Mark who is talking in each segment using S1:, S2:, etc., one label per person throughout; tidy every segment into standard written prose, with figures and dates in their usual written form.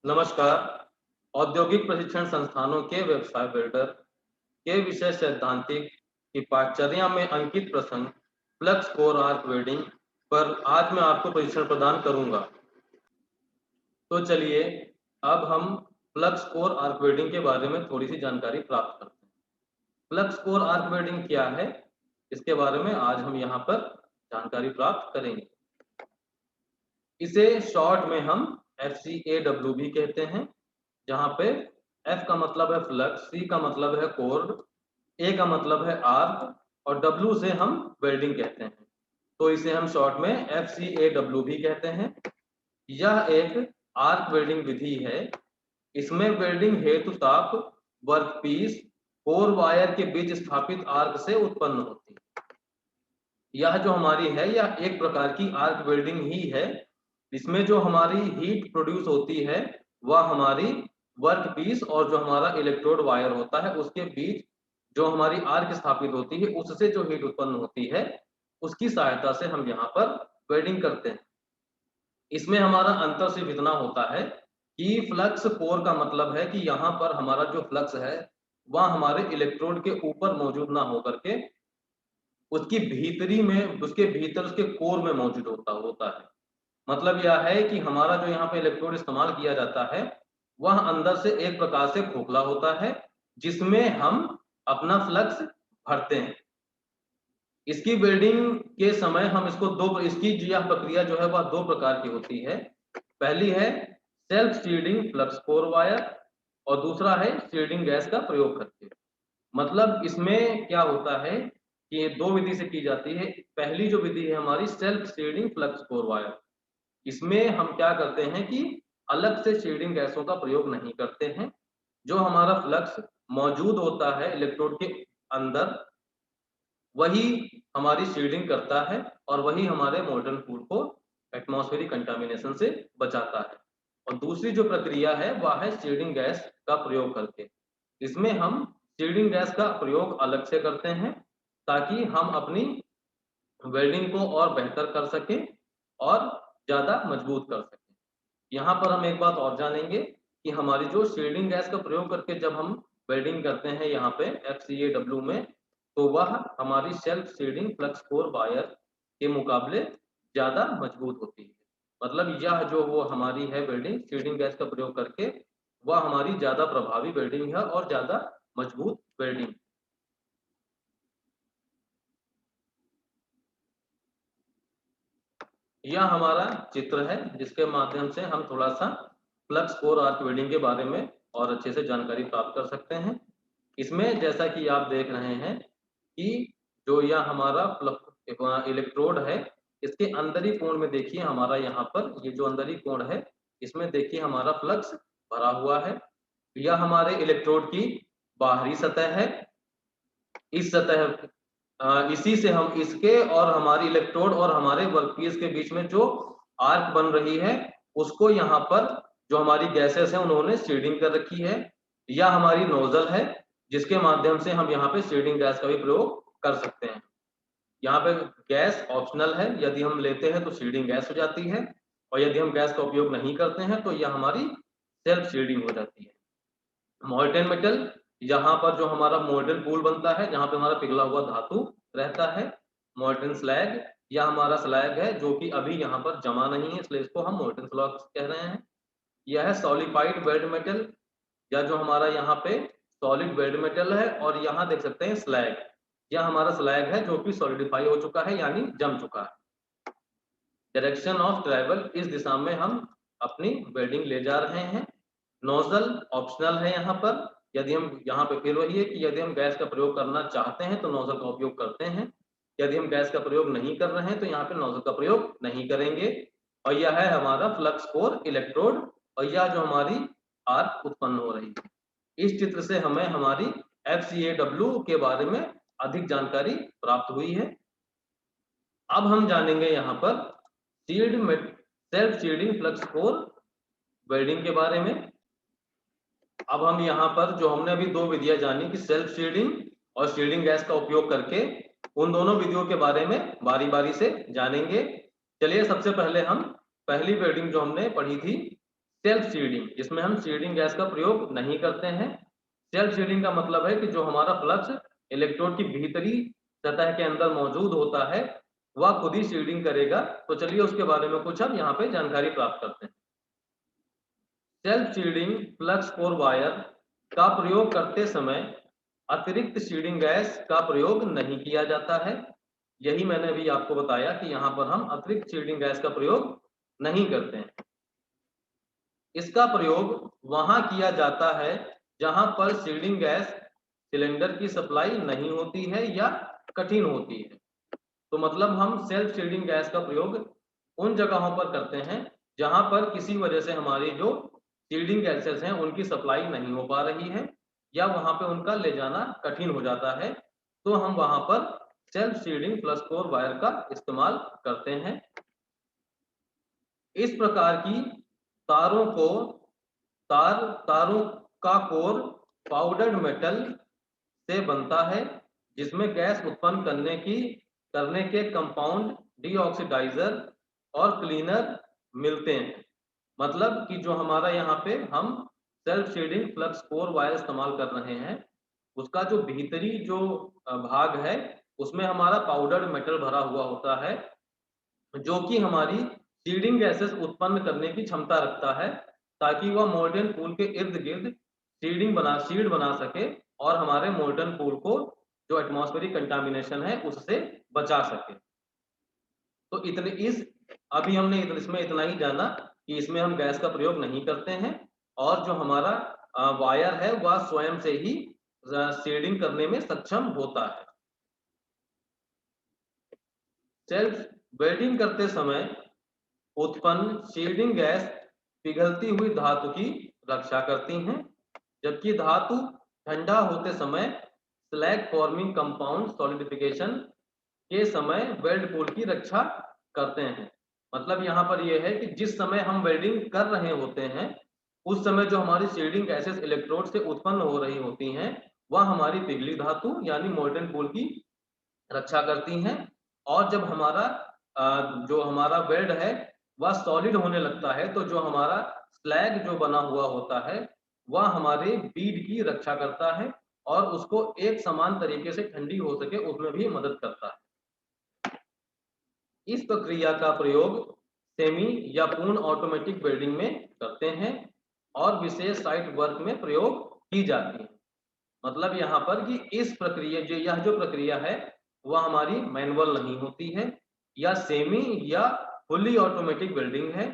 S1: नमस्कार। औद्योगिक प्रशिक्षण संस्थानों के व्यवसाय बिल्डर के विषय सैद्धांतिक की पाठचर्या में अंकित प्रश्न फ्लक्स कोर आर्क वेल्डिंग पर आज मैं आपको प्रशिक्षण प्रदान करूंगा। तो चलिए अब हम फ्लक्स कोर आर्क वेल्डिंग के बारे में थोड़ी सी जानकारी प्राप्त करते हैं। फ्लक्स कोर आर्क वेल्डिंग क्या है, इसके बारे में आज हम यहाँ पर जानकारी प्राप्त करेंगे। इसे शॉर्ट में हम FCAW भी कहते हैं, जहाँ पे F का मतलब है फ्लक्स, C का मतलब है कोर, A का मतलब है आर्क और W से हम वेल्डिंग कहते हैं। तो इसे हम शॉर्ट में FCAW भी कहते हैं। यह एक आर्क वेल्डिंग विधि है। इसमें वेल्डिंग हेतु ताप वर्कपीस कोर वायर के बीच स्थापित आर्क से उत्पन्न होती है। यह जो हमारी है यह एक प्रकार की आर्क वेल्डिंग ही है। इसमें जो हमारी हीट प्रोड्यूस होती है वह हमारी वर्क पीस और जो हमारा इलेक्ट्रोड वायर होता है उसके बीच जो हमारी आर्क स्थापित होती है उससे जो हीट उत्पन्न होती है उसकी सहायता से हम यहाँ पर वेल्डिंग करते हैं। इसमें हमारा अंतर सिर्फ इतना होता है कि फ्लक्स कोर का मतलब है कि यहाँ पर हमारा जो फ्लक्स है वह हमारे इलेक्ट्रोड के ऊपर मौजूद ना होकर के उसकी भीतरी में, उसके भीतर, उसके कोर में मौजूद होता है। मतलब यह है कि हमारा जो यहाँ पे इलेक्ट्रोड इस्तेमाल किया जाता है वह अंदर से एक प्रकार से खोखला होता है जिसमें हम अपना फ्लक्स भरते हैं। इसकी वेल्डिंग के समय हम इसकी यह प्रक्रिया जो है वह दो प्रकार की होती है। पहली है self steering flux core wire और दूसरा है स्टीयरिंग गैस का प्रयोग करके। मतलब इसमें क्या होता है कि ये दो विधि से की जाती है। पहली जो विधि है हमारी self steering flux core wire, इसमें हम क्या करते हैं कि अलग से शील्डिंग गैसों का प्रयोग नहीं करते हैं। जो हमारा फ्लक्स मौजूद होता है इलेक्ट्रोड के अंदर वही हमारी शील्डिंग करता है और वही हमारे मॉडर्न फूड को एटमॉस्फेरिक कंटामिनेशन से बचाता है। और दूसरी जो प्रक्रिया है वह है शील्डिंग गैस का प्रयोग करके। इसमें हम शील्डिंग गैस का प्रयोग अलग से करते हैं ताकि हम अपनी वेल्डिंग को और बेहतर कर सकें और ज़्यादा मजबूत कर सकें। यहाँ पर हम एक बात और जानेंगे कि हमारी जो शील्डिंग गैस का प्रयोग करके जब हम वेल्डिंग करते हैं यहाँ पे FCAW में, तो वह हमारी self shielding flux core wire के मुकाबले ज़्यादा मजबूत होती है। मतलब यह जो वो हमारी है वेल्डिंग शील्डिंग गैस का प्रयोग करके वह हमारी ज़्यादा प्रभावी वेल्डिंग है और ज़्यादा मजबूत वेल्डिंग। यह हमारा चित्र है जिसके माध्यम से हम थोड़ा सा फ्लक्स कोर आर्क वेल्डिंग के बारे में और अच्छे से जानकारी प्राप्त कर सकते हैं। इसमें जैसा कि आप देख रहे हैं कि जो यह हमारा इलेक्ट्रोड है इसके अंदरी कोण में देखिए हमारा यहाँ पर ये जो अंदरी कोण है इसमें देखिए हमारा फ्लक्स भरा हुआ है। यह हमारे इलेक्ट्रोड की बाहरी सतह है। इस सतह इसी से हम इसके और हमारी इलेक्ट्रोड और हमारे वर्कपीस के बीच में जो आर्क बन रही है उसको यहाँ पर जो हमारी गैसेस है उन्होंने शील्डिंग कर रखी है। यह हमारी नोजल है जिसके माध्यम से हम यहाँ पे शील्डिंग गैस का भी प्रयोग कर सकते हैं। यहाँ पे गैस ऑप्शनल है, यदि हम लेते हैं तो शील्डिंग गैस हो जाती है और यदि हम गैस का उपयोग नहीं करते हैं तो यह हमारी सेल्फ शील्डिंग हो जाती है। मोल्टेन मेटल, यहाँ पर जो हमारा मोल्टेन पूल बनता है जहाँ पे हमारा पिघला हुआ धातु रहता है। मोल्टेन स्लैग, यह हमारा स्लैग है जो कि अभी यहाँ पर जमा नहीं है इसलिए इसको हम मोल्टेन स्लैग कह रहे हैं। यह है सॉलिडिफाइड वेल्ड मेटल, या जो हमारा यहाँ पे सॉलिड वेल्ड मेटल है। और यहाँ देख सकते हैं स्लैग, यह हमारा स्लैग है जो कि सॉलिडिफाई हो चुका है यानी जम चुका है। डायरेक्शन ऑफ ट्रैवल, इस दिशा में हम अपनी वेल्डिंग ले जा रहे हैं। नोजल ऑप्शनल है यहाँ पर, यदि हम यहाँ पे फिर वही है कि यदि हम गैस का प्रयोग करना चाहते हैं तो नोजल का उपयोग करते हैं, यदि हम गैस का प्रयोग नहीं कर रहे हैं तो यहाँ पे नोजल का प्रयोग नहीं करेंगे। और यह है हमारा फ्लक्स कोर इलेक्ट्रोड और यह जो हमारी आर्क उत्पन्न हो रही है। इस चित्र से हमें हमारी FCAW के बारे में अधिक जानकारी प्राप्त हुई है। अब हम जानेंगे यहाँ पर self shielding flux core welding के बारे में। अब हम यहाँ पर जो हमने अभी दो विधियां जानी कि सेल्फ शील्डिंग और शील्डिंग गैस का उपयोग करके, उन दोनों विधियों के बारे में बारी बारी से जानेंगे। चलिए सबसे पहले हम पहली वेल्डिंग जो हमने पढ़ी थी सेल्फ सीडिंग, जिसमें हम सीडिंग गैस का प्रयोग नहीं करते हैं। सेल्फ सीडिंग का मतलब है कि जो हमारा फ्लक्स इलेक्ट्रोड की भीतरी सतह के अंदर मौजूद होता है वह खुद ही सीडिंग करेगा। तो चलिए उसके बारे में कुछ हम यहाँ पे जानकारी प्राप्त करते हैं। Self seeding flux core wire का प्रयोग करते समय अतिरिक्त सीडिंग गैस का प्रयोग नहीं किया जाता है। यही मैंने अभी आपको बताया कि यहाँ पर हम अतिरिक्त सीडिंग गैस का प्रयोग नहीं करते हैं। इसका प्रयोग वहां किया जाता है जहां पर सीडिंग गैस सिलेंडर की सप्लाई नहीं होती है या कठिन होती है। तो मतलब हम सेल्फ सीडिंग गैस का प्रयोग उन जगहों पर करते हैं जहां पर किसी वजह से हमारी जो सीडिंग गैसेस हैं उनकी सप्लाई नहीं हो पा रही है या वहां पे उनका ले जाना कठिन हो जाता है, तो हम वहां पर self seeding flux core wire का इस्तेमाल करते हैं। इस प्रकार की तारों को तारों का कोर पाउडर्ड मेटल से बनता है जिसमें गैस उत्पन्न करने के कंपाउंड डीऑक्सीडाइजर और क्लीनर मिलते हैं। मतलब कि जो हमारा यहाँ पे हम self shielding flux core wire इस्तेमाल कर रहे हैं उसका जो भीतरी जो भाग है उसमें हमारा पाउडर्ड मेटल भरा हुआ होता है जो कि हमारी सीडिंग गैसेस उत्पन्न करने की क्षमता रखता है ताकि वह मोल्टन पूल के इर्द गिर्द सीड बना सके और हमारे मोल्टन पूल को जो एटमॉस्फेरिक कंटामिनेशन है उससे बचा सके। तो इतने इस अभी हमने इसमें इतना ही जाना कि इसमें हम गैस का प्रयोग नहीं करते हैं और जो हमारा वायर है वह स्वयं से ही शेडिंग करने में सक्षम होता है। सेल्फ वेल्डिंग करते समय उत्पन्न शेडिंग गैस पिघलती हुई धातु की रक्षा करती हैं, जबकि धातु ठंडा होते समय स्लैग फॉर्मिंग कंपाउंड सॉलिडिफिकेशन के समय वेल्ड पूल की रक्षा करते हैं। मतलब यहाँ पर यह है कि जिस समय हम वेल्डिंग कर रहे होते हैं उस समय जो हमारी शेडिंग गैसेस इलेक्ट्रोड से उत्पन्न हो रही होती हैं वह हमारी पिघली धातु यानी मोल्टन पूल की रक्षा करती हैं। और जब हमारा जो हमारा वेल्ड है वह सॉलिड होने लगता है तो जो हमारा स्लैग जो बना हुआ होता है वह हमारे बीड की रक्षा करता है और उसको एक समान तरीके से ठंडी हो सके उसमें भी मदद करता है। इस प्रक्रिया का प्रयोग सेमी या पूर्ण ऑटोमेटिक वेल्डिंग में करते हैं और विशेष साइट वर्क में प्रयोग की जाती है। मतलब यहाँ पर कि इस प्रक्रिया यह जो प्रक्रिया है वह हमारी मैनुअल नहीं होती है या सेमी या फुल्ली ऑटोमेटिक वेल्डिंग है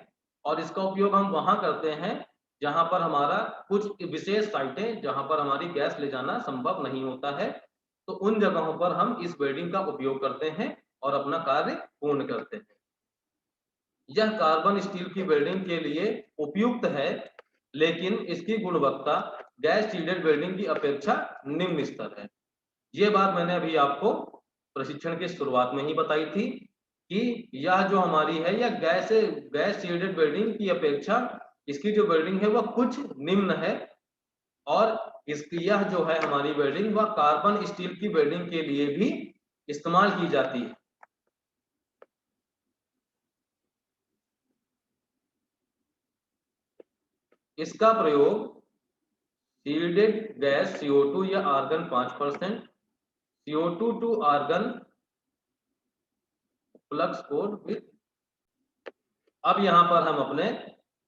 S1: और इसका उपयोग हम वहां करते हैं जहां पर हमारा कुछ विशेष साइटें जहां पर हमारी गैस ले जाना संभव नहीं होता है, तो उन जगहों पर हम इस वेल्डिंग का उपयोग करते हैं और अपना कार्य पूर्ण करते हैं। यह कार्बन स्टील की वेल्डिंग के लिए उपयुक्त है लेकिन इसकी गुणवत्ता गैस सीडेड वेल्डिंग की अपेक्षा निम्न स्तर है। ये बात मैंने अभी आपको प्रशिक्षण की शुरुआत में ही बताई थी कि यह जो हमारी है यह गैस सीडेड वेल्डिंग की अपेक्षा इसकी जो वेल्डिंग है वह कुछ निम्न है और इसकी यह जो है हमारी वेल्डिंग वह कार्बन स्टील की वेल्डिंग के लिए भी इस्तेमाल की जाती है। इसका प्रयोग सीडेड गैस CO2 या argon 5% CO2 to argon flux cored with. अब यहाँ पर हम अपने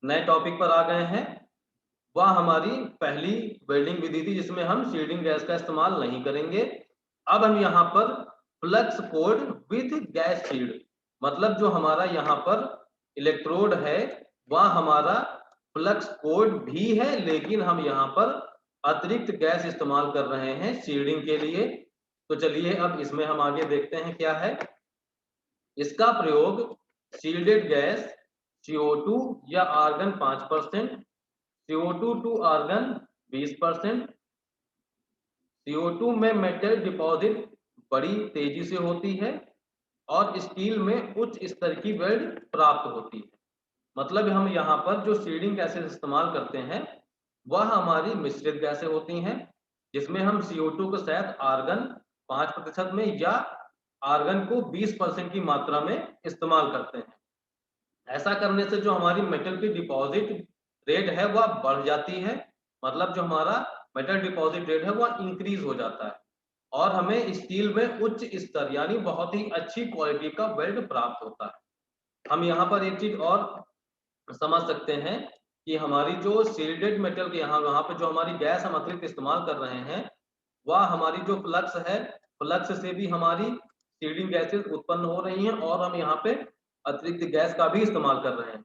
S1: नए टॉपिक पर आ गए हैं। वह हमारी पहली वेल्डिंग विधि थी जिसमें हम सीडिंग गैस का इस्तेमाल नहीं करेंगे। अब हम यहाँ पर flux cored with gas seed, मतलब जो हमारा यहाँ पर इलेक्ट्रोड है वह हमारा फ्लक्स कोड भी है लेकिन हम यहाँ पर अतिरिक्त गैस इस्तेमाल कर रहे हैं सीडिंग के लिए। तो चलिए अब इसमें हम आगे देखते हैं क्या है। इसका प्रयोग सील्डेड गैस CO2 या argon 5%, CO2 to argon 20%। CO2 में मेटल डिपॉजिट बड़ी तेजी से होती है और स्टील में उच्च स्तर की वेल्ड प्राप्त होती है। मतलब हम यहाँ पर जो सीडिंग गैसेस इस्तेमाल करते हैं वह हमारी मिश्रित गैसें होती हैं जिसमें हम CO2 के साथ आर्गन 5% में या आर्गन को 20% की मात्रा में इस्तेमाल करते हैं। ऐसा करने से जो हमारी मेटल की डिपॉजिट रेट है वह बढ़ जाती है, मतलब जो हमारा मेटल डिपॉजिट रेट है वह इंक्रीज हो जाता है और हमें स्टील में उच्च स्तर यानी बहुत ही अच्छी क्वालिटी का वेल्ड प्राप्त होता है। हम यहाँ पर एक चीज और समझ सकते हैं कि हमारी जो सील्डेड मेटल के यहाँ पे जो हमारी गैस हम अतिरिक्त इस्तेमाल कर रहे हैं, वह हमारी जो फ्लक्स है, फ्लक्स से भी हमारी सीडिंग गैसेस उत्पन्न हो रही हैं और हम यहाँ पे अतिरिक्त गैस का भी इस्तेमाल कर रहे हैं।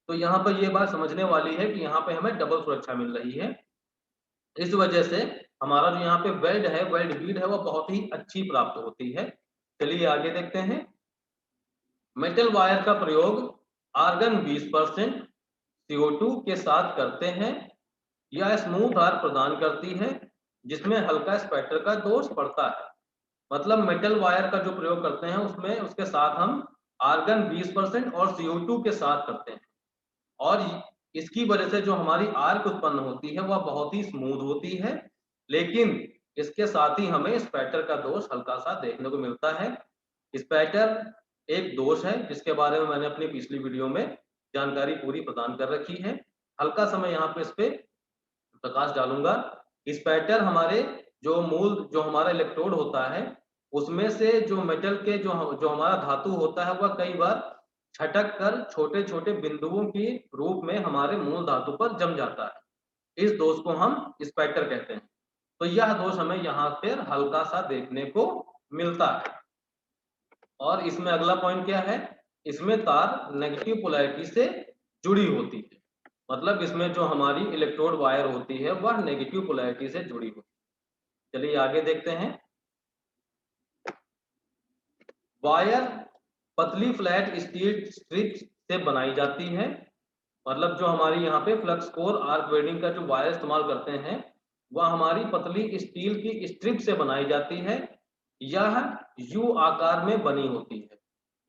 S1: तो यहाँ पर ये बात समझने वाली है कि यहाँ पे हमें डबल सुरक्षा मिल रही है। इस वजह से हमारा जो यहाँ पे वेल्ड है, वेल्ड बीड है, वह बहुत ही अच्छी प्राप्त होती है। चलिए आगे देखते हैं। मेटल वायर का प्रयोग आर्गन 20% CO2 के साथ करते हैं। यह स्मूथ आर्क प्रदान करती है जिसमें हल्का स्पैटर का दोष पड़ता है। मतलब मेटल वायर का जो प्रयोग करते हैं उसमें उसके साथ हम आर्गन 20% और CO2 के साथ करते हैं और इसकी वजह से जो हमारी आर्क उत्पन्न होती है वह बहुत ही स्मूथ होती है, लेकिन इसके साथ ही हमें स्पैटर का दोष हल्का सा देखने को मिलता है। स्पैटर एक दोष है जिसके बारे में मैंने अपनी पिछली वीडियो में जानकारी पूरी प्रदान कर रखी है। हल्का समय यहाँ पे इस पे प्रकाश डालूंगा। स्पैटर हमारे जो हमारा इलेक्ट्रोड होता है उसमें से जो मेटल के जो हमारा धातु होता है वह कई बार छटक कर छोटे छोटे बिंदुओं के रूप में हमारे मूल धातु पर जम जाता है। इस दोष को हम स्पैटर कहते हैं। तो यह दोष हमें यहाँ पर हल्का सा देखने को मिलता है। और इसमें अगला पॉइंट क्या है, इसमें तार नेगेटिव पोलैरिटी से जुड़ी होती है। मतलब इसमें जो हमारी इलेक्ट्रोड वायर होती है वह नेगेटिव पोलैरिटी से जुड़ी होती है। चलिए आगे देखते हैं। वायर पतली फ्लैट स्टील स्ट्रिप से बनाई जाती है। मतलब जो हमारी यहाँ पे फ्लक्स कोर आर्क वेल्डिंग का जो वायर इस्तेमाल करते हैं वह हमारी पतली स्टील की स्ट्रिप से बनाई जाती है। यह यू आकार में बनी होती है।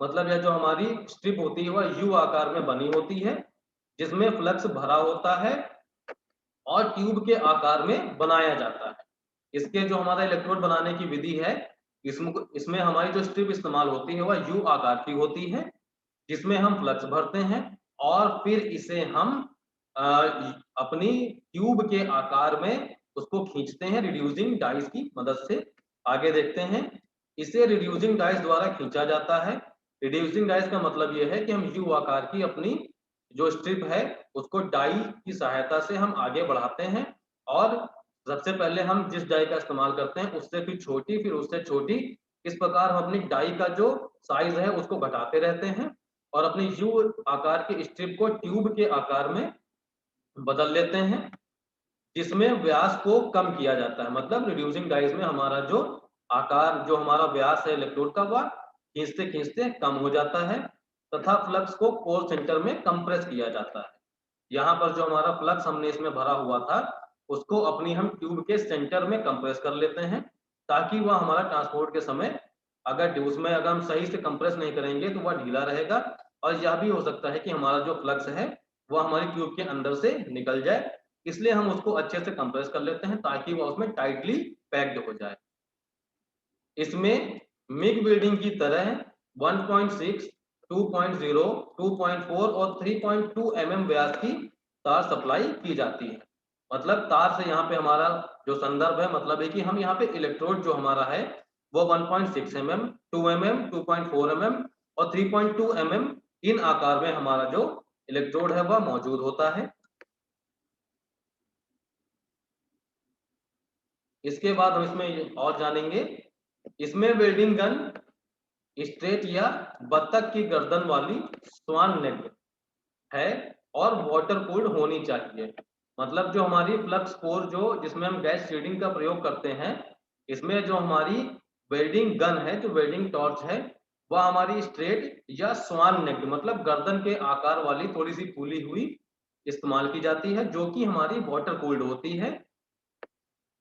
S1: मतलब यह जो हमारी स्ट्रिप होती है वह यू आकार में बनी होती है जिसमें फ्लक्स भरा होता है और ट्यूब के आकार में बनाया जाता है। इसके जो हमारा इलेक्ट्रोड बनाने की विधि है, इसमें हमारी जो स्ट्रिप इस्तेमाल होती है वह यू आकार की होती है जिसमें हम फ्लक्स भरते हैं और फिर इसे हम अपनी ट्यूब के आकार में उसको खींचते हैं रिड्यूसिंग डाइस की मदद से। आगे देखते हैं। इसे रिड्यूसिंग डाइस द्वारा खींचा जाता है। रिड्यूसिंग डाइस का मतलब यह है कि हम यू आकार की अपनी जो स्ट्रिप है उसको डाई की सहायता से हम आगे बढ़ाते हैं और सबसे पहले हम जिस डाई का इस्तेमाल करते हैं उससे फिर छोटी, फिर उससे छोटी, इस प्रकार हम अपनी डाई का जो साइज है उसको घटाते रहते हैं और अपनी यू आकार की स्ट्रिप को ट्यूब के आकार में बदल लेते हैं जिसमें व्यास को कम किया जाता है। मतलब रिड्यूसिंग डाइस में हमारा जो आकार, जो हमारा व्यास है इलेक्ट्रोड का, वह खींचते खींचते कम हो जाता है तथा फ्लक्स को कोर सेंटर में कंप्रेस किया जाता है। यहाँ पर जो हमारा फ्लक्स हमने इसमें भरा हुआ था उसको अपनी हम ट्यूब के सेंटर में कंप्रेस कर लेते हैं ताकि वह हमारा ट्रांसपोर्ट के समय अगर हम सही से कंप्रेस नहीं करेंगे तो वह ढीला रहेगा और यह भी हो सकता है कि हमारा जो फ्लक्स है वह हमारी ट्यूब के अंदर से निकल जाए। इसलिए हम उसको अच्छे से कंप्रेस कर लेते हैं ताकि वह उसमें टाइटली पैक्ड हो जाए। इसमें मिग वेल्डिंग की तरह 1.6, 2.0, 2.4 और 3.2 mm व्यास की तार सप्लाई की जाती है। मतलब तार से यहाँ पे हमारा जो संदर्भ है, मतलब है कि हम यहाँ पे इलेक्ट्रोड जो हमारा है वो 1.6 mm, 2 mm, 2.4 mm और 3.2 mm इन आकार में हमारा जो इलेक्ट्रोड है वह मौजूद होता है। इसके बाद हम इसमें और जानेंगे। इसमें वेल्डिंग गन स्ट्रेट या बत्तख की गर्दन वाली स्वान नेक है और वाटर कूल्ड होनी चाहिए। मतलब जो हमारी फ्लक्स कोर जो जिसमें हम गैस शील्डिंग का प्रयोग करते हैं, इसमें जो हमारी वेल्डिंग गन है, जो वेल्डिंग टॉर्च है, वह हमारी स्ट्रेट या स्वान नेक मतलब गर्दन के आकार वाली थोड़ी सी फूली हुई इस्तेमाल की जाती है जो कि हमारी वाटर कूल्ड होती है।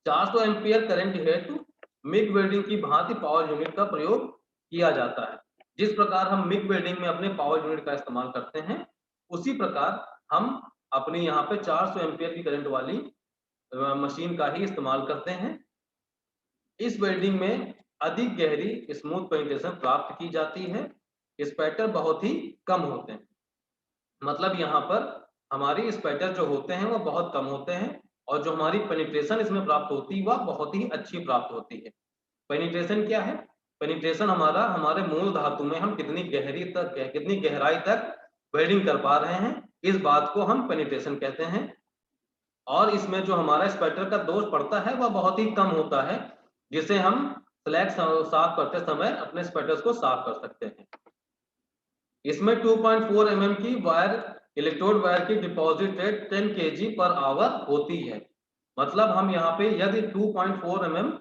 S1: 400 एम्पियर करंट हेतु मिग वेल्डिंग की भांति पावर यूनिट का प्रयोग किया जाता है। जिस प्रकार हम मिग वेल्डिंग में अपने पावर यूनिट का इस्तेमाल करते हैं उसी प्रकार हम अपने यहाँ पे 400 एम्पियर की करंट वाली मशीन का ही इस्तेमाल करते हैं। इस वेल्डिंग में अधिक गहरी स्मूथ पेनिट्रेशन प्राप्त की जाती है। स्पैटर बहुत ही कम होते हैं। मतलब यहाँ पर हमारी स्पैटर जो होते हैं वो बहुत कम होते हैं और जो हमारी पेनिट्रेशन इसमें प्राप्त होती है वह बहुत ही अच्छी प्राप्त होती है। पेनिट्रेशन क्या है? पेनिट्रेशन हमारा हमारे मूल धातु में हम कितनी गहराई तक वेल्डिंग कर पा रहे हैं, इस बात को हम पेनिट्रेशन कहते हैं। और इसमें जो हमारा स्पैटर का दोष पड़ता है वह बहुत ही कम होता है, जिसे हम स्लैग साफ करते समय अपने स्पैटर्स को साफ कर सकते हैं। इसमें 2.4 mm की वायर इलेक्ट्रोड वायर की deposit rate 10 kg per hour होती है। मतलब हम यहाँ पे यदि 2.4 mm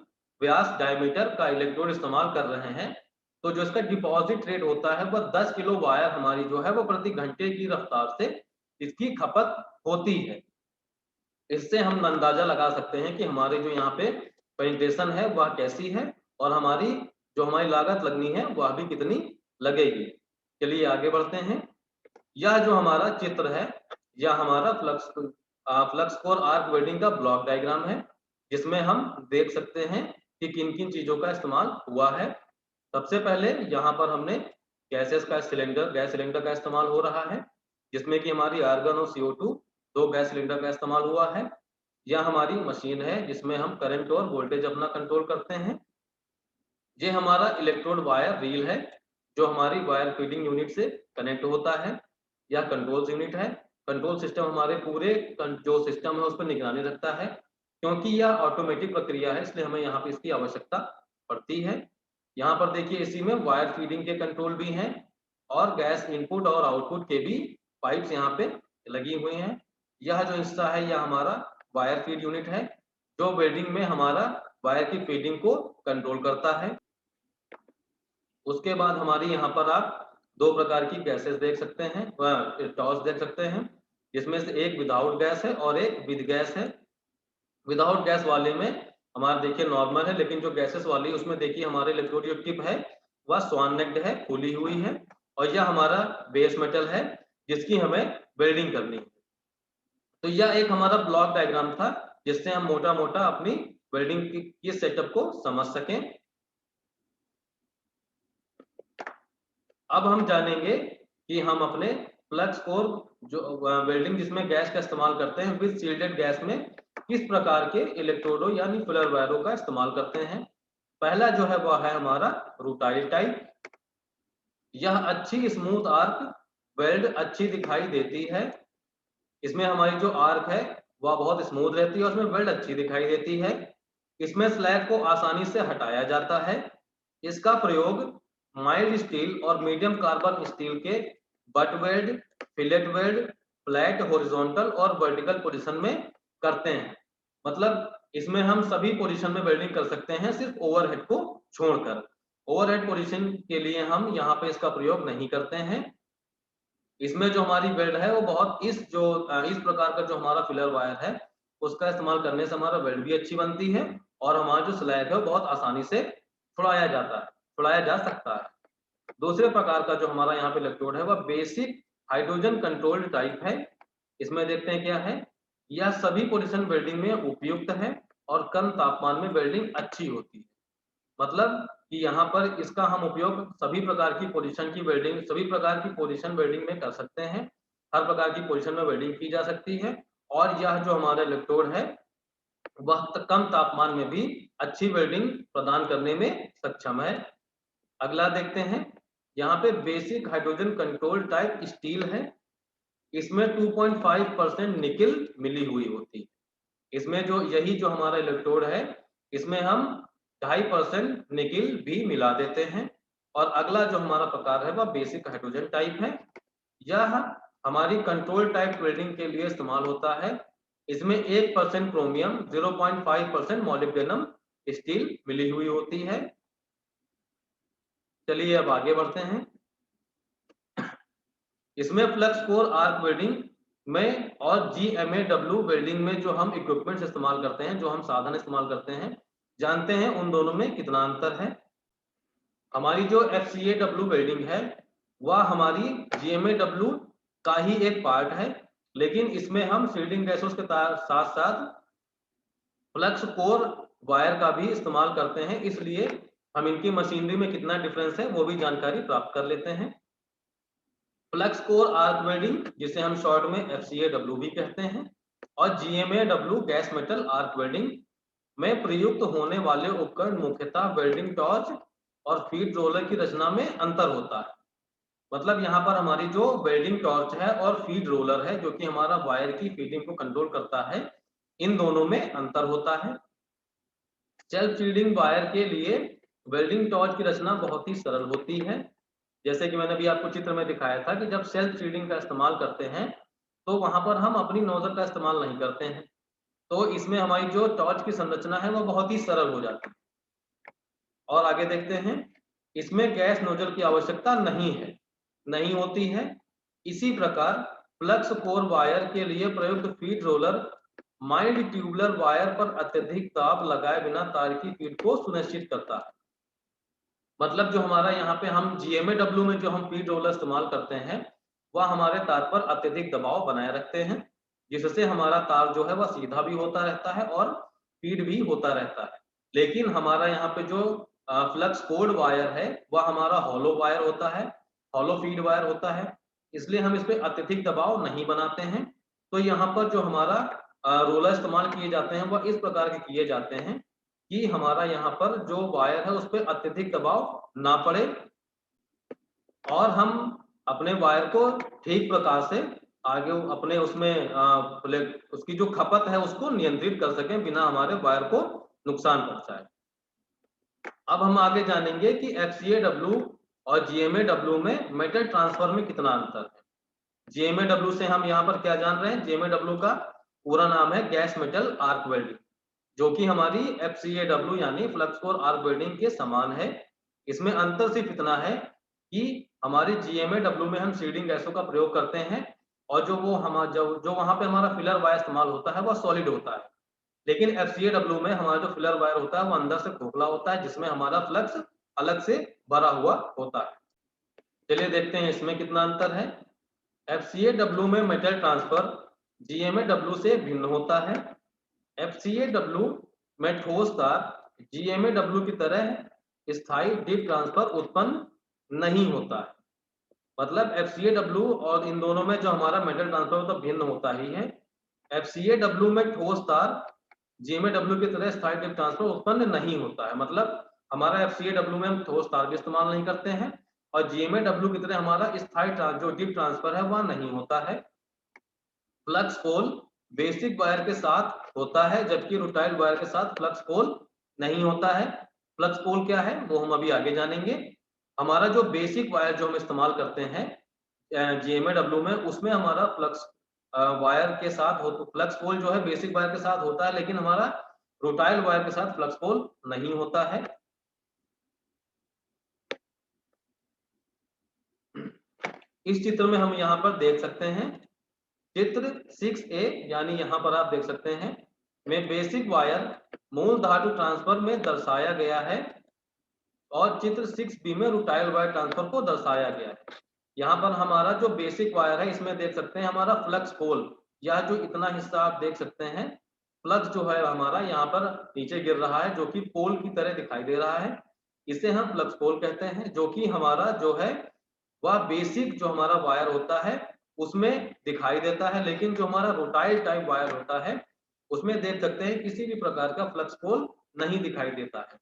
S1: व्यास डायमीटर का इलेक्ट्रोड इस्तेमाल कर रहे हैं तो जो इसका डिपॉजिट रेट होता है वह 10 किलो वायर हमारी जो है वो प्रति घंटे की रफ्तार से इसकी खपत होती है। इससे हम अंदाजा लगा सकते हैं कि हमारे जो यहाँ पे पेनिट्रेशन है वह कैसी है और हमारी जो हमारी लागत लगनी है वह भी कितनी लगेगी। चलिए आगे बढ़ते हैं। यह जो हमारा चित्र है यह हमारा फ्लक्स कोर आर्क वेल्डिंग का ब्लॉक डायग्राम है, जिसमें हम देख सकते हैं कि किन किन चीजों का इस्तेमाल हुआ है। सबसे पहले यहाँ पर हमने गैस सिलेंडर का इस्तेमाल हो रहा है, जिसमें कि हमारी आर्गन और CO2 दो गैस सिलेंडर का इस्तेमाल हुआ है। यह हमारी मशीन है जिसमें हम करंट और वोल्टेज अपना कंट्रोल करते हैं। ये हमारा इलेक्ट्रोड वायर रील है जो हमारी वायर फीडिंग यूनिट से कनेक्ट होता है। यह कंट्रोल यूनिट है। कंट्रोल सिस्टम हमारे पूरे जो सिस्टम है उस पर निगरानी रखता है। क्योंकि यह ऑटोमेटिक प्रक्रिया है इसलिए हमें यहाँ पे इसकी आवश्यकता पड़ती है। यहाँ पर देखिए इसी में वायर फीडिंग के कंट्रोल भी हैं और गैस इनपुट और आउटपुट के भी पाइप्स यहाँ पे लगी हुई हैं। यह जो हिस्सा है यह हमारा वायर फीड यूनिट है जो वेल्डिंग में हमारा वायर की फीडिंग को कंट्रोल करता है। उसके बाद हमारी यहाँ पर आप दो प्रकार की गैसेस देख सकते हैं, टॉस देख सकते हैं, जिसमें से एक विदाउट गैस है और एक विद गैस है। विदाउट गैस वाले में हमारा देखिए नॉर्मल है, लेकिन जो गैसेस वाली उसमें देखिए हमारे इलेक्ट्रोड जो टिप है वह स्वान नेक्ड है, खुली हुई है और यह हमारा बेस मेटल है जिसकी हमें वेल्डिंग करनी है। तो यह एक हमारा ब्लॉक डायग्राम था जिससे हम मोटा मोटा अपनी वेल्डिंग की सेटअप को समझ सकें। अब हम जानेंगे कि हम अपने फ्लक्स कोर जो वेल्डिंग जिसमें गैस का इस्तेमाल करते हैं विद शील्डेड गैस में किस प्रकार के इलेक्ट्रोडों यानी फिलर वायरों का इस्तेमाल करते हैं। पहला जो है वह है हमारा रूटाइल टाइप। यह अच्छी स्मूथ आर्क वेल्ड अच्छी दिखाई देती है। इसमें हमारी जो आर्क है वह बहुत स्मूथ रहती है और उसमें वेल्ड अच्छी दिखाई देती है। इसमें स्लैग को आसानी से हटाया जाता है। इसका प्रयोग माइल्ड स्टील और मीडियम कार्बन स्टील के butt weld, fillet weld, flat, horizontal और वर्टिकल पोजीशन में करते हैं। मतलब इसमें हम सभी पोजीशन में वेल्डिंग कर सकते हैं सिर्फ ओवरहेड को छोड़कर। ओवरहेड पोजीशन के लिए हम यहाँ पे इसका प्रयोग नहीं करते हैं। इसमें जो हमारी वेल्ड है वो बहुत इस प्रकार का जो हमारा फिलर वायर है उसका इस्तेमाल करने से हमारा वेल्ड भी अच्छी बनती है और हमारा जो स्लैग है वो बहुत आसानी से छुड़ाया जा सकता है। दूसरे प्रकार का जो हमारा यहाँ पे इलेक्ट्रोड है वह बेसिक हाइड्रोजन कंट्रोल्ड टाइप है। इसमें देखते हैं क्या है। यह सभी पोजीशन वेल्डिंग में उपयुक्त है और कम तापमान में वेल्डिंग अच्छी होती है। मतलब कि यहाँ पर इसका हम उपयोग सभी प्रकार की पोजीशन वेल्डिंग में कर सकते हैं। हर प्रकार की पोजीशन में वेल्डिंग की जा सकती है और यह जो हमारा इलेक्ट्रोड है वह कम तापमान में भी अच्छी वेल्डिंग प्रदान करने में सक्षम है। अगला देखते हैं। यहाँ पे basic hydrogen control type steel है। इसमें 2.5% निकिल मिली हुई होती है। इसमें जो हमारा इलेक्ट्रोड है इसमें हम 2.5% निकिल भी मिला देते हैं। और अगला जो हमारा प्रकार है वह बेसिक हाइड्रोजन टाइप है। यह हमारी कंट्रोल टाइप वेल्डिंग के लिए इस्तेमाल होता है। इसमें 1% क्रोमियम, 0.5% मॉलिब्डेनम स्टील मिली हुई होती है। चलिए अब आगे बढ़ते हैं। इसमें फ्लक्स कोर आर्क वेल्डिंग में और GMAW वेल्डिंग में जो हम इक्विपमेंट्स इस्तेमाल करते हैं, जो हम साधन इस्तेमाल करते हैं, जानते हैं उन दोनों में कितना अंतर है। हमारी जो FCAW वेल्डिंग है वह हमारी GMAW का ही एक पार्ट है, लेकिन इसमें हम शील्डिंग गैसों के साथ साथ फ्लक्स कोर वायर का भी इस्तेमाल करते हैं। इसलिए हम इनकी मशीनरी में कितना डिफरेंस है वो भी जानकारी प्राप्त कर लेते हैं। फ्लक्स कोर आर्क वेल्डिंग, जिसे हम शॉर्ट में FCAW भी कहते हैं, और GMAW gas metal arc welding में प्रयुक्त होने वाले उपकरण मुख्यतः वेल्डिंग टॉर्च और फीड रोलर की रचना में अंतर होता है। मतलब यहाँ पर हमारी जो वेल्डिंग टॉर्च है और फीड रोलर है, जो कि हमारा वायर की फीडिंग को कंट्रोल करता है, इन दोनों में अंतर होता है। सेल्फ फीडिंग वायर के लिए वेल्डिंग टॉर्च की रचना बहुत ही सरल होती है। जैसे कि मैंने अभी आपको चित्र में दिखाया था कि जब सेल्फ फीडिंग का इस्तेमाल करते हैं तो वहां पर हम अपनी नोजल का इस्तेमाल नहीं करते हैं, तो इसमें हमारी जो टॉर्च की संरचना है वो बहुत ही सरल हो जाती है। और आगे देखते हैं, इसमें गैस नोजल की आवश्यकता नहीं होती है। इसी प्रकार फ्लक्स कोर वायर के लिए प्रयुक्त feed roller mild tubular wire पर अत्यधिक दाब लगाए बिना तार की फीड को सुनिश्चित करता है। मतलब जो हमारा यहाँ पे हम GMAW में जो हम फीड रोलर इस्तेमाल करते हैं, वह हमारे तार पर अत्यधिक दबाव बनाए रखते हैं, जिससे हमारा तार जो है वह सीधा भी होता रहता है और फीड भी होता रहता है। लेकिन हमारा यहाँ पे जो फ्लक्स कोड वायर है वह हमारा हॉलो वायर होता है, हॉलो फीड वायर होता है, इसलिए हम इस पे अत्यधिक दबाव नहीं बनाते हैं। तो यहाँ पर जो हमारा रोलर इस्तेमाल किए जाते हैं वह इस प्रकार के किए जाते हैं कि हमारा यहाँ पर जो वायर है उस पर अत्यधिक दबाव ना पड़े और हम अपने वायर को ठीक प्रकार से आगे अपने उसमें उसकी जो खपत है उसको नियंत्रित कर सकें बिना हमारे वायर को नुकसान पहुंचाए। अब हम आगे जानेंगे कि FCAW और GMAW में मेटल ट्रांसफर में कितना अंतर है। GMAW से हम यहाँ पर क्या जान रहे हैं, GMAW का पूरा नाम है गैस मेटल आर्क वेल्डिंग, जो कि हमारी FCAW यानी फ्लक्स कोर आर्क वेल्डिंग के समान है। इसमें अंतर सिर्फ इतना है कि हमारी GMAW में हम सीडिंग गैसों का प्रयोग करते हैं और जो वहां पे हमारा फिलर वायर इस्तेमाल होता है वह सॉलिड होता है, लेकिन FCAW में हमारा जो फिलर वायर होता है वो अंदर से खोखला होता है, जिसमें हमारा फ्लक्स अलग से भरा हुआ होता है। चलिए देखते हैं इसमें कितना अंतर है। FCAW में मेटल ट्रांसफर GMAW से भिन्न होता है। FCAW में ठोस तार GMAW की तरह स्थायी डीप ट्रांसफर उत्पन्न नहीं होता है। मतलब FCAW और इन दोनों में जो हमारा मेटल ट्रांसफर तो भिन्न होता ही है। FCAW में ठोस तार GMAW की तरह स्थायी डीप ट्रांसफर उत्पन्न नहीं होता है। मतलब हमारा FCAW में हम ठोस तार भी इस्तेमाल नहीं करते हैं और GMAW की तरह हमारा स्थायी जो डीप ट्रांसफर है वह नहीं होता है। फ्लक्स पोल बेसिक वायर के साथ होता है, जबकि रोटाइल वायर के साथ फ्लक्स पोल नहीं होता है। फ्लक्स पोल क्या है वो हम अभी आगे जानेंगे। हमारा जो बेसिक वायर जो हम इस्तेमाल करते हैं GMAW में, उसमें हमारा फ्लक्स वायर के साथ हो तो फ्लक्स पोल जो है बेसिक वायर के साथ होता है, लेकिन हमारा रोटाइल वायर के साथ फ्लक्स पोल नहीं होता है। इस चित्र में हम यहाँ पर देख सकते हैं, चित्र 6A यानी यहाँ पर आप देख सकते हैं में बेसिक वायर मूल धातु ट्रांसफर में दर्शाया गया है और चित्र 6B में रोटाइल वायर ट्रांसफर को दर्शाया गया है। यहाँ पर हमारा जो बेसिक वायर है इसमें देख सकते हैं हमारा फ्लक्स पोल, यह जो इतना हिस्सा आप देख सकते हैं, फ्लक्स जो है हमारा यहाँ पर नीचे गिर रहा है जो कि पोल की तरह दिखाई दे रहा है, इसे हम फ्लक्स पोल कहते हैं। जो कि हमारा जो है वह बेसिक जो हमारा वायर होता है उसमें दिखाई देता है, लेकिन जो हमारा रोटाइल टाइप वायर होता है उसमें देख सकते हैं किसी भी प्रकार का फ्लक्स पोल नहीं दिखाई देता है।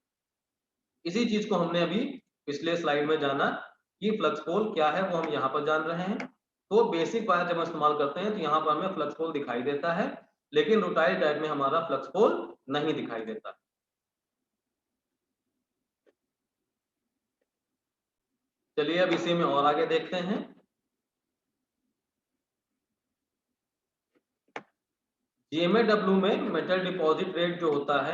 S1: इसी चीज को हमने अभी पिछले स्लाइड में जाना कि फ्लक्स पोल क्या है, वो हम यहाँ पर जान रहे हैं। तो बेसिक वायर जब हम इस्तेमाल करते हैं तो यहाँ पर हमें फ्लक्स पोल दिखाई देता है, लेकिन रोटाइल टाइप में हमारा फ्लक्स पोल नहीं दिखाई देता। चलिए अब इसी में और आगे देखते हैं। GMAW में मेटल डिपॉजिट रेट जो होता है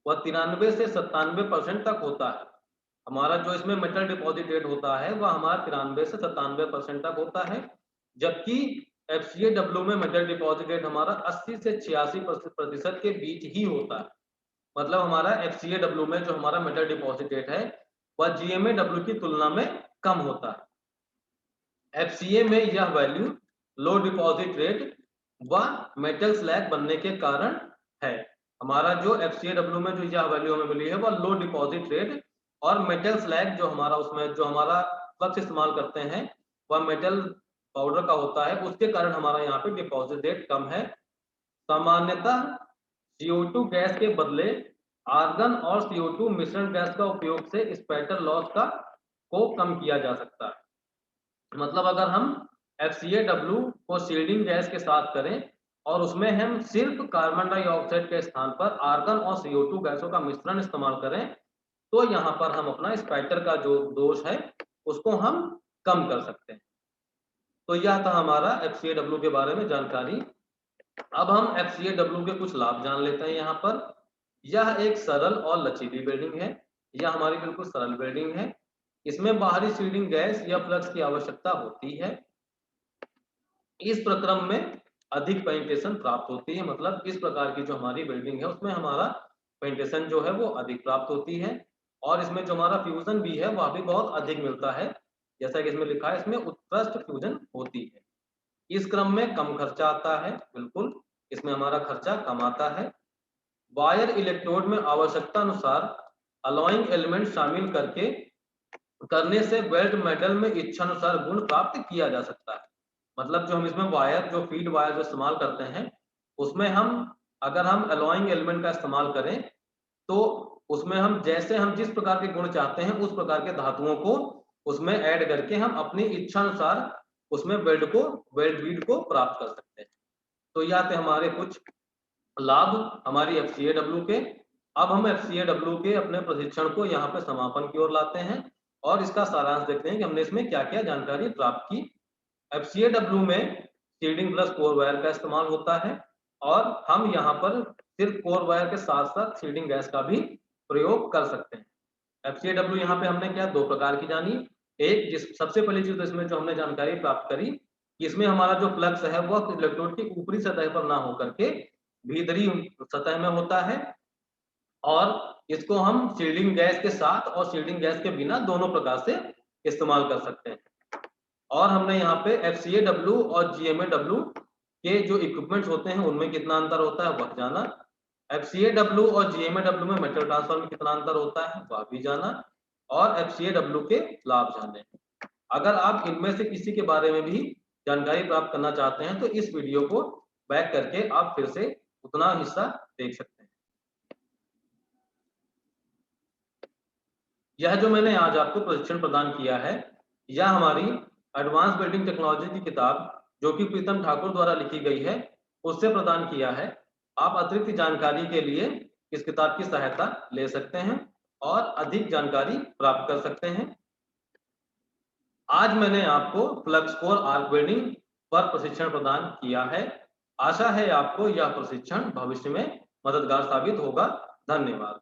S1: वह 93 से 97% तक होता है। हमारा जो इसमें मेटल डिपॉजिट रेट होता है वह हमारा 93 से 97% तक होता है, जबकि FCAW में मेटल डिपॉजिट रेट हमारा 80 से 86% के बीच ही होता है। मतलब हमारा FCAW में जो हमारा मेटल डिपॉजिट रेट है वह GMAW की तुलना में कम होता है। FCA में यह वैल्यू लो डिपॉजिट रेट व मेटल स्लैग बनने के कारण है। हमारा जो FCAW में जो यह वैल्यू हमें मिली है वह लो डिपॉजिट रेट और मेटल स्लैग जो हमारा उसमें जो हमारा फ्लक्स इस्तेमाल करते हैं वह मेटल पाउडर का होता है, उसके कारण हमारा यहाँ पे डिपॉजिट रेट कम है। सामान्यतः CO2 गैस के बदले आर्गन और CO2 मिश्रण गैस का उपयोग से स्पैटर लॉस को कम किया जा सकता है। मतलब अगर हम FCAW को शील्डिंग गैस के साथ करें और उसमें हम सिर्फ कार्बन डाइऑक्साइड के स्थान पर आर्गन और CO2 गैसों का मिश्रण इस्तेमाल करें, तो यहाँ पर हम अपना स्पैटर का जो दोष है उसको हम कम कर सकते हैं। तो यह था हमारा FCAW के बारे में जानकारी। अब हम FCAW के कुछ लाभ जान लेते हैं। यहाँ पर यह एक सरल और लचीली वेल्डिंग है। यह हमारी बिल्कुल सरल वेल्डिंग है। इसमें बाहरी शील्डिंग गैस या फ्लक्स की आवश्यकता होती है। इस प्रक्रम में अधिक पेनिट्रेशन प्राप्त होती है। मतलब इस प्रकार की जो हमारी वेल्डिंग है उसमें हमारा पेनिट्रेशन जो है वो अधिक प्राप्त होती है, और इसमें जो हमारा फ्यूजन भी है वह भी बहुत अधिक मिलता है। जैसा कि इसमें लिखा है, इसमें उत्कृष्ट फ्यूजन होती है। इस क्रम में कम खर्चा आता है, बिल्कुल इसमें हमारा खर्चा कम आता है। वायर इलेक्ट्रोड में आवश्यकता अनुसार अलॉइंग एलिमेंट शामिल करने से वेल्ड मेटल में इच्छानुसार गुण प्राप्त किया जा सकता है। मतलब जो हम इसमें वायर, जो फीड वायर जो इस्तेमाल करते हैं, उसमें अगर हम अलॉइंग एलिमेंट का इस्तेमाल करें तो उसमें हम जिस प्रकार के गुण चाहते हैं उस प्रकार के धातुओं को उसमें ऐड करके हम अपनी इच्छा अनुसार उसमें वेल्ड बीड को प्राप्त कर सकते हैं। तो यह थे हमारे कुछ लाभ हमारी FCAW के। अब हम FCAW के अपने प्रशिक्षण को यहाँ पे समापन की ओर लाते हैं और इसका सारांश देखते हैं कि हमने इसमें क्या क्या जानकारी प्राप्त की। FCAW में शील्डिंग प्लस कोर वायर का इस्तेमाल होता है, और हम यहाँ पर सिर्फ कोर वायर के साथ साथ शील्डिंग गैस का भी प्रयोग कर सकते हैं। FCAW यहाँ पे हमने क्या दो प्रकार की जानी। एक सबसे पहली चीज तो इसमें जो हमने जानकारी प्राप्त करी कि इसमें हमारा जो फ्लक्स है वह इलेक्ट्रोड की ऊपरी सतह पर ना होकर के भीतरी सतह में होता है, और इसको हम शील्डिंग गैस के साथ और शील्डिंग गैस के बिना दोनों प्रकार से इस्तेमाल कर सकते हैं। और हमने यहाँ पे FCAW और GMAW के जो इक्विपमेंट्स होते हैं उनमें कितना अंतर होता है वह जाना। FCAW और GMAW में मेटल ट्रांसफर में कितना अंतर होता है वह भी जाना, और FCAW के लाभ जाने। अगर आप इनमें से किसी के बारे में भी जानकारी प्राप्त करना चाहते हैं तो इस वीडियो को बैक करके आप फिर से उतना हिस्सा देख सकते हैं। यह जो मैंने आज आपको प्रशिक्षण प्रदान किया है, यह हमारी एडवांस बिल्डिंग टेक्नोलॉजी की किताब जो कि प्रीतम ठाकुर द्वारा लिखी गई है उससे प्रदान किया है। आप अतिरिक्त जानकारी के लिए इस किताब की सहायता ले सकते हैं और अधिक जानकारी प्राप्त कर सकते हैं। आज मैंने आपको फ्लक्स कोर आर्क वेल्डिंग पर प्रशिक्षण प्रदान किया है। आशा है आपको यह प्रशिक्षण भविष्य में मददगार साबित होगा। धन्यवाद।